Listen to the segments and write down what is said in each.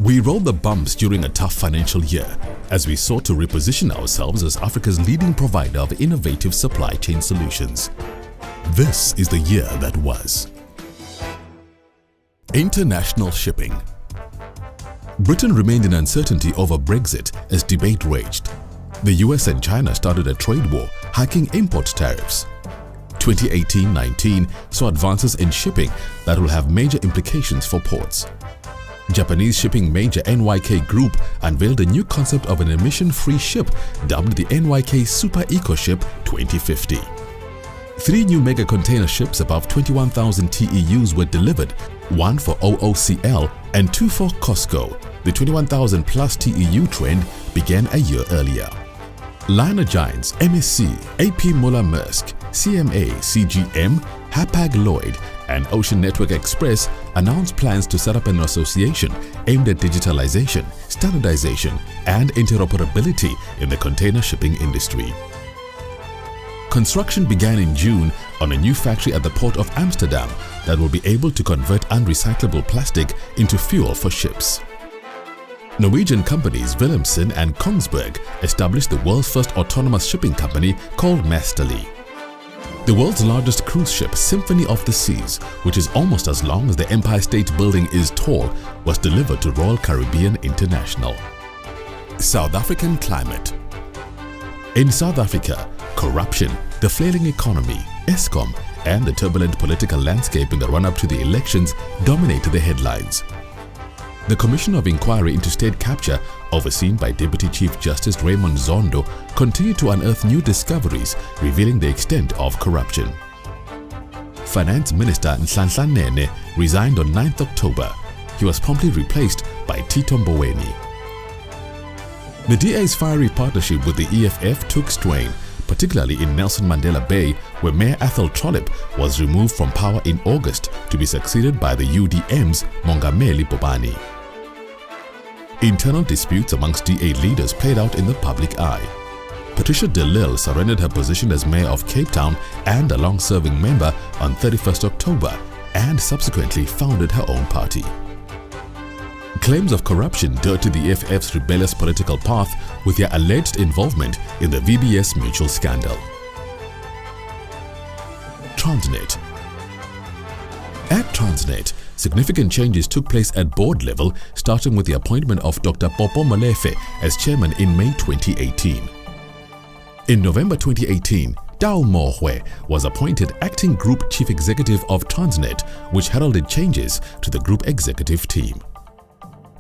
We rolled the bumps during a tough financial year as we sought to reposition ourselves as Africa's leading provider of innovative supply chain solutions. This is the year that was. International shipping. Britain remained in uncertainty over Brexit as debate raged. The US and China started a trade war, hiking import tariffs. 2018-19 saw advances in shipping that will have major implications for ports. Japanese shipping major NYK Group unveiled a new concept of an emission-free ship dubbed the NYK Super Eco Ship 2050. 3 new mega container ships above 21,000 TEUs were delivered, 1 for OOCL and 2 for COSCO. The 21,000 plus TEU trend began a year earlier. Liner giants MSC, AP Moller Maersk, CMA, CGM, Hapag-Lloyd and Ocean Network Express announced plans to set up an association aimed at digitalization, standardization and interoperability in the container shipping industry. Construction began in June on a new factory at the Port of Amsterdam that will be able to convert unrecyclable plastic into fuel for ships. Norwegian companies Wilhelmsen and Kongsberg established the world's first autonomous shipping company called Masterly. The world's largest cruise ship, Symphony of the Seas, which is almost as long as the Empire State Building is tall, was delivered to Royal Caribbean International. South African climate. In South Africa, corruption, the flailing economy, Eskom, and the turbulent political landscape in the run-up to the elections dominated the headlines. The Commission of Inquiry into State Capture, overseen by Deputy Chief Justice Raymond Zondo, continued to unearth new discoveries revealing the extent of corruption. Finance Minister Nhlanhla Nene resigned on 9th October. He was promptly replaced by Tito Mboweni. The DA's fiery partnership with the EFF took strain, particularly in Nelson Mandela Bay, where Mayor Athol Trollip was removed from power in August to be succeeded by the UDM's Mongameli Bobani. Internal disputes amongst DA leaders played out in the public eye. Patricia de Lille surrendered her position as Mayor of Cape Town and a long-serving member on 31st October and subsequently founded her own party. Claims of corruption dirtied the EFF's rebellious political path with their alleged involvement in the VBS Mutual scandal. Transnet. At Transnet, significant changes took place at board level, starting with the appointment of Dr. Popo Molefe as chairman in May 2018. In November 2018, Tao Mohwe was appointed acting group chief executive of Transnet, which heralded changes to the group executive team.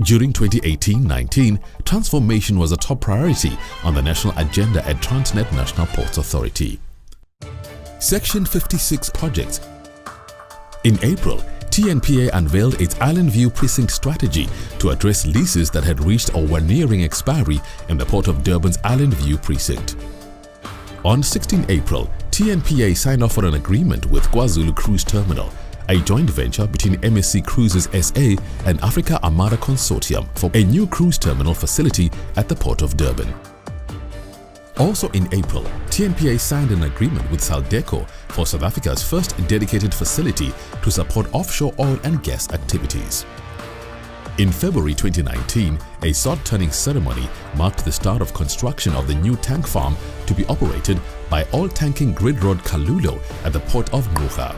During 2018-19, transformation was a top priority on the national agenda at Transnet National Ports Authority. Section 56 projects. In April, TNPA unveiled its Island View Precinct strategy to address leases that had reached or were nearing expiry in the Port of Durban's Island View Precinct. On 16 April, TNPA signed off on an agreement with KwaZulu Cruise Terminal, a joint venture between MSC Cruises SA and Africa Armada Consortium for a new cruise terminal facility at the Port of Durban. Also in April, TNPA signed an agreement with Saldeco for South Africa's first dedicated facility to support offshore oil and gas activities. In February 2019, a sod-turning ceremony marked the start of construction of the new tank farm to be operated by Oil Tanking Grid Road Kalulo at the Port of Ngqura.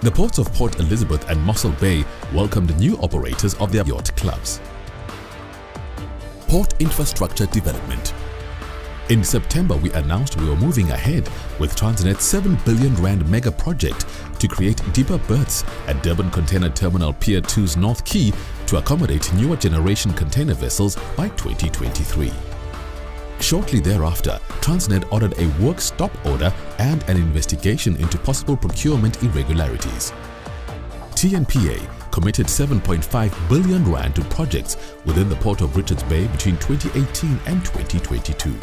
The ports of Port Elizabeth and Mossel Bay welcomed new operators of their yacht clubs. Port infrastructure development. In September, we announced we were moving ahead with Transnet's 7 billion rand mega project to create deeper berths at Durban Container Terminal Pier 2's North Quay to accommodate newer generation container vessels by 2023. Shortly thereafter, Transnet ordered a work stop order and an investigation into possible procurement irregularities. TNPA committed 7.5 billion rand to projects within the Port of Richards Bay between 2018 and 2022.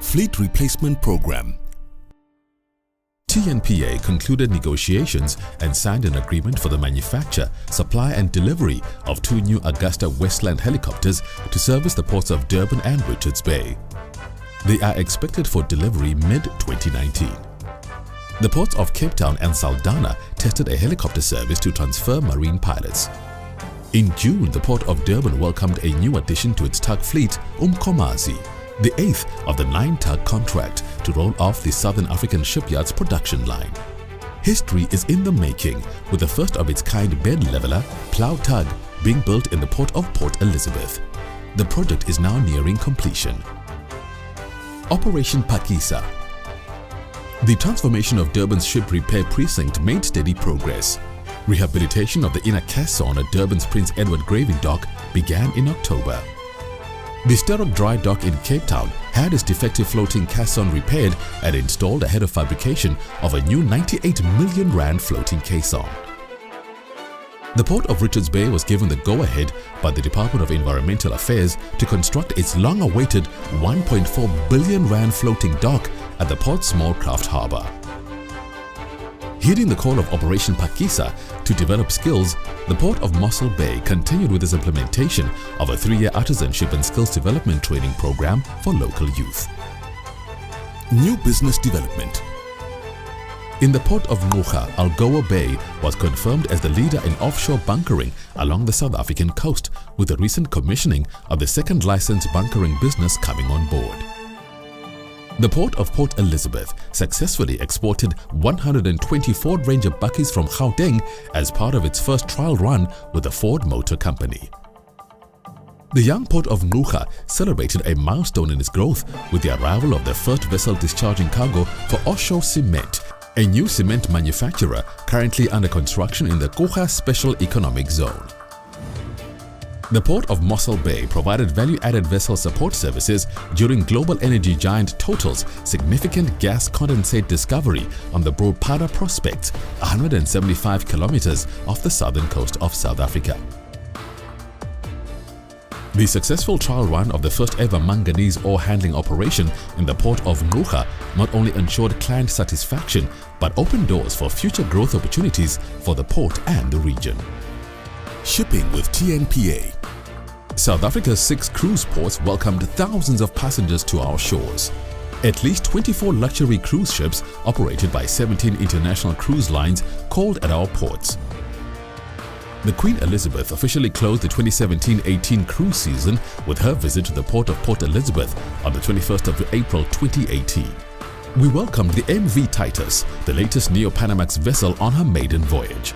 Fleet Replacement Program. TNPA concluded negotiations and signed an agreement for the manufacture, supply and delivery of 2 new Augusta Westland helicopters to service the ports of Durban and Richards Bay. They are expected for delivery mid-2019. The ports of Cape Town and Saldanha tested a helicopter service to transfer marine pilots. In June, the Port of Durban welcomed a new addition to its tug fleet, Umkomazi, the 8th of the 9-tug contract to roll off the Southern African shipyard's production line. History is in the making, with the first of its kind bed leveler, plow tug, being built in the port of Port Elizabeth. The project is now nearing completion. Operation Phakisa. The transformation of Durban's ship repair precinct made steady progress. Rehabilitation of the inner caisson at Durban's Prince Edward Graving Dock began in October. The Sterok Dry Dock in Cape Town had its defective floating caisson repaired and installed ahead of fabrication of a new 98 million rand floating caisson. The Port of Richards Bay was given the go-ahead by the Department of Environmental Affairs to construct its long-awaited 1.4 billion rand floating dock at the port's small craft harbour. Heeding the call of Operation Phakisa to develop skills, the Port of Mossel Bay continued with its implementation of a 3-year artisanship and skills development training program for local youth. New business development. In the Port of Ngquga, Algoa Bay was confirmed as the leader in offshore bunkering along the South African coast, with the recent commissioning of the second licensed bunkering business coming on board. The Port of Port Elizabeth successfully exported 124 Ranger buckies from Gauteng as part of its first trial run with the Ford Motor Company. The young Port of Ngquga celebrated a milestone in its growth with the arrival of the first vessel discharging cargo for Offshore Cement, a new cement manufacturer currently under construction in the Ngquga Special Economic Zone. The Port of Mossel Bay provided value-added vessel support services during global energy giant Total's significant gas condensate discovery on the Broodpada prospect, 175 kilometers off the southern coast of South Africa. The successful trial run of the first ever manganese ore handling operation in the Port of Ngquga not only ensured client satisfaction but opened doors for future growth opportunities for the port and the region. Shipping with TNPA. South Africa's 6 cruise ports welcomed thousands of passengers to our shores. At least 24 luxury cruise ships operated by 17 international cruise lines called at our ports. The Queen Elizabeth officially closed the 2017-18 cruise season with her visit to the port of Port Elizabeth on the 21st of April 2018. We welcomed the MV Titus, the latest Neo-Panamax vessel, on her maiden voyage.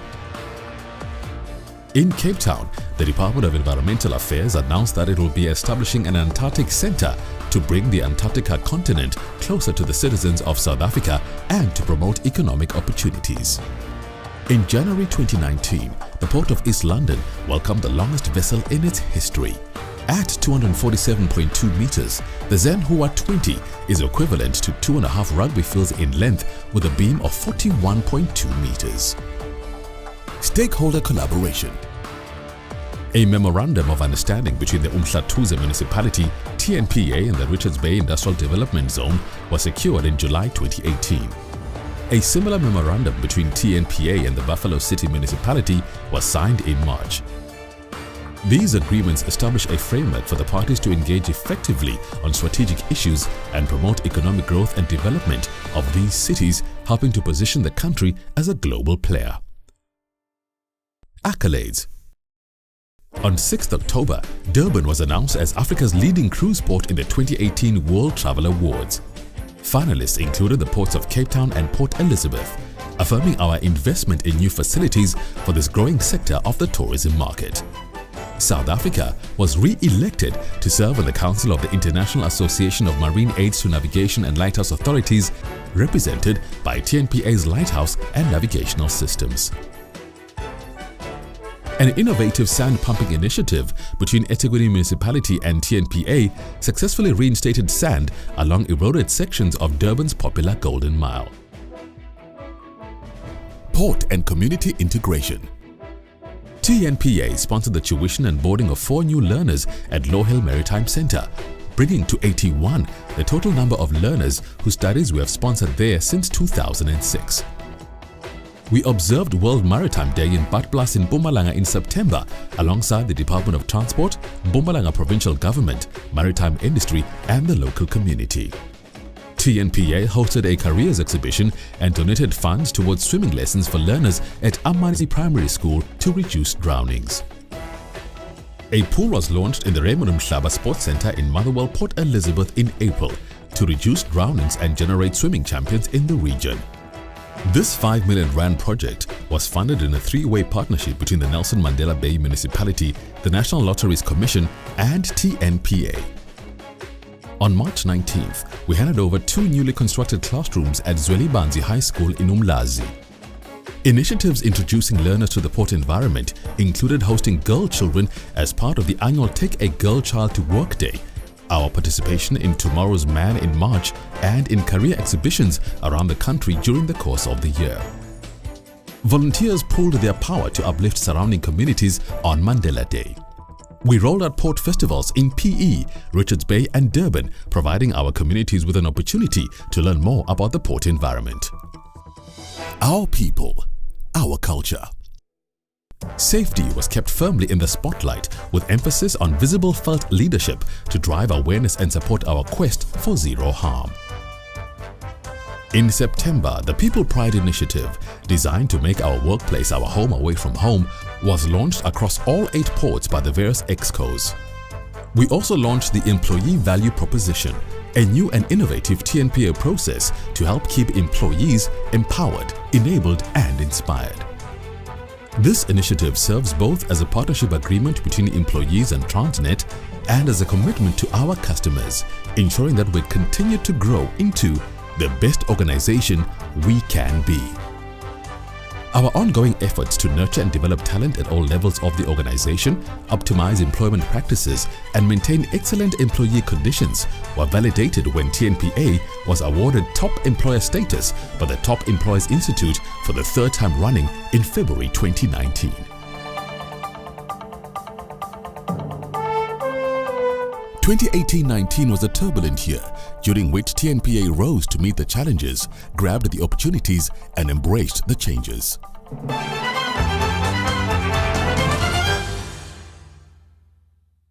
In Cape Town, the Department of Environmental Affairs announced that it will be establishing an Antarctic Centre to bring the Antarctica continent closer to the citizens of South Africa and to promote economic opportunities. In January 2019, the Port of East London welcomed the longest vessel in its history. At 247.2 meters, the Zenhua 20 is equivalent to 2.5 rugby fields in length with a beam of 41.2 meters. Stakeholder collaboration. A memorandum of understanding between the Umhlathuze Municipality, TNPA and the Richards Bay Industrial Development Zone was secured in July 2018. A similar memorandum between TNPA and the Buffalo City Municipality was signed in March. These agreements establish a framework for the parties to engage effectively on strategic issues and promote economic growth and development of these cities, helping to position the country as a global player. Accolades. On 6th October, Durban was announced as Africa's leading cruise port in the 2018 World Travel Awards. Finalists included the ports of Cape Town and Port Elizabeth, affirming our investment in new facilities for this growing sector of the tourism market. South Africa was re-elected to serve on the Council of the International Association of Marine Aids to Navigation and Lighthouse Authorities, represented by TNPA's Lighthouse and Navigational Systems. An innovative sand pumping initiative between eThekwini Municipality and TNPA successfully reinstated sand along eroded sections of Durban's popular Golden Mile. Port and community integration. TNPA sponsored the tuition and boarding of 4 new learners at Law Hill Maritime Centre, bringing to 81 the total number of learners whose studies we have sponsored there since 2006. We observed World Maritime Day in Badplaas in Mpumalanga in September alongside the Department of Transport, Mpumalanga Provincial Government, maritime industry and the local community. TNPA hosted a careers exhibition and donated funds towards swimming lessons for learners at Amanzi Primary School to reduce drownings. A pool was launched in the Raymond Mhlaba Sports Centre in Motherwell, Port Elizabeth in April to reduce drownings and generate swimming champions in the region. This R5 million project was funded in a three-way partnership between the Nelson Mandela Bay Municipality, the National Lotteries Commission and TNPA. On March 19th, we handed over 2 newly constructed classrooms at Zwelibanzi High School in Umlazi. Initiatives introducing learners to the port environment included hosting girl children as part of the annual Take a Girl Child to Work Day, our participation in Tomorrow's Man in March, and in career exhibitions around the country during the course of the year. Volunteers pooled their power to uplift surrounding communities on Mandela Day. We rolled out port festivals in PE, Richards Bay and Durban, providing our communities with an opportunity to learn more about the port environment. Our people, our culture. Safety was kept firmly in the spotlight with emphasis on visible felt leadership to drive awareness and support our quest for zero harm. In September, the People Pride Initiative, designed to make our workplace our home away from home, was launched across all 8 ports by the various excos. We also launched the Employee Value Proposition, a new and innovative TNPA process to help keep employees empowered, enabled and inspired. This initiative serves both as a partnership agreement between employees and Transnet and as a commitment to our customers, ensuring that we continue to grow into the best organization we can be. Our ongoing efforts to nurture and develop talent at all levels of the organization, optimize employment practices, and maintain excellent employee conditions were validated when TNPA was awarded Top Employer status by the Top Employers Institute for the 3rd time running in February 2019. – 2018-19 was a turbulent year during which TNPA rose to meet the challenges, grabbed the opportunities and embraced the changes.